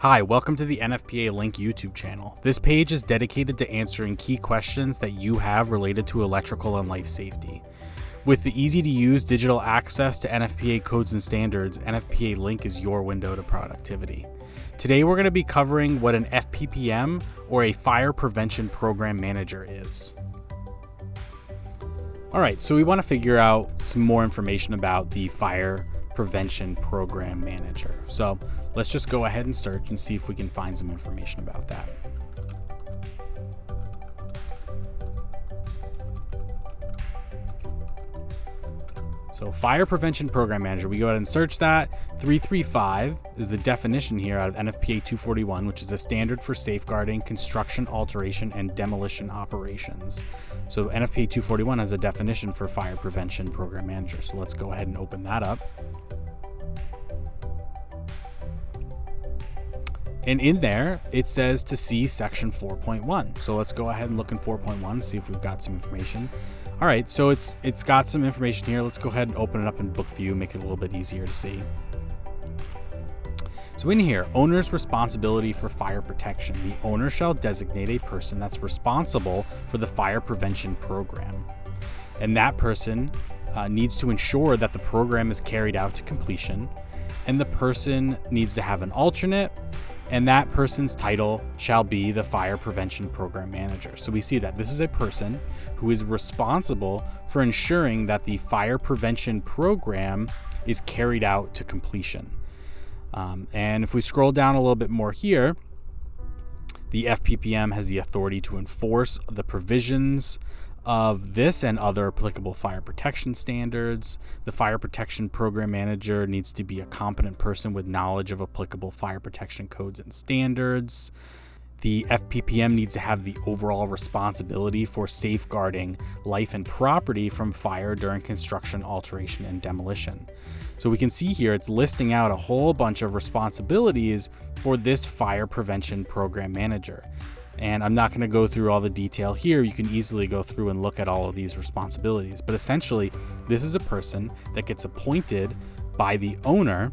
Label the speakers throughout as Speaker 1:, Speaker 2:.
Speaker 1: Hi, welcome to the NFPA LiNK YouTube channel. This page is dedicated to answering key questions that you have related to electrical and life safety. With the easy-to-use digital access to NFPA codes and standards, NFPA LiNK is your window to productivity. Today we're going to be covering what an FPPM or a Fire Prevention Program Manager is. Alright, so we want to figure out some more information about the Fire Prevention Program Manager. So let's just go ahead and search and see if we can find some information about that. So Fire Prevention Program Manager, we go ahead and search that. 335 is the definition here out of NFPA 241, which is a standard for safeguarding construction, alteration, and demolition operations. So NFPA 241 has a definition for Fire Prevention Program Manager. So let's go ahead and open that up. And in there, it says to see section 4.1. So let's go ahead and look in 4.1 and see if we've got some information. All right, so it's got some information here. Let's go ahead and open it up in book view, make it a little bit easier to see. So in here, owner's responsibility for fire protection. The owner shall designate a person that's responsible for the fire prevention program. And that person needs to ensure that the program is carried out to completion. And the person needs to have an alternate, and that person's title shall be the Fire Prevention Program Manager. So we see that this is a person who is responsible for ensuring that the fire prevention program is carried out to completion. And if we scroll down a little bit more here, the FPPM has the authority to enforce the provisions of this and other applicable fire protection standards. The Fire Protection Program Manager needs to be a competent person with knowledge of applicable fire protection codes and standards. The FPPM needs to have the overall responsibility for safeguarding life and property from fire during construction, alteration, and demolition. So we can see here it's listing out a whole bunch of responsibilities for this Fire Prevention Program Manager. And I'm not going to go through all the detail here. You can easily go through and look at all of these responsibilities. But essentially, this is a person that gets appointed by the owner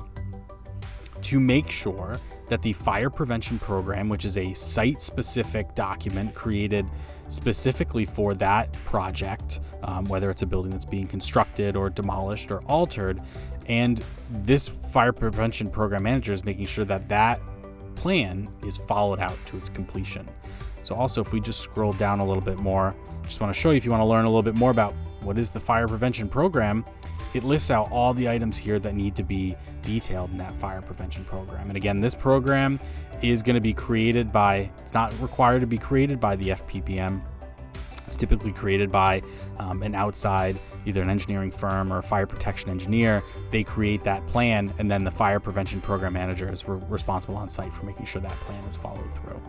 Speaker 1: to make sure that the fire prevention program, which is a site-specific document created specifically for that project, whether it's a building that's being constructed or demolished or altered, and this fire prevention program manager is making sure that that plan is followed out to its completion. So also, if we just scroll down a little bit more, just want to show you, if you want to learn a little bit more about what is the fire prevention program, it lists out all the items here that need to be detailed in that fire prevention program. And again, this program is going to be created by, it's not required to be created by the FPPM. It's typically created by an outside, either an engineering firm or a fire protection engineer. They create that plan, and then the Fire Prevention Program Manager is responsible on site for making sure that plan is followed through.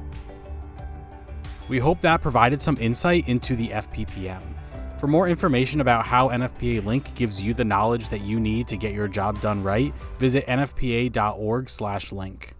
Speaker 1: We hope that provided some insight into the FPPM. For more information about how NFPA LiNK gives you the knowledge that you need to get your job done right, visit nfpa.org/link.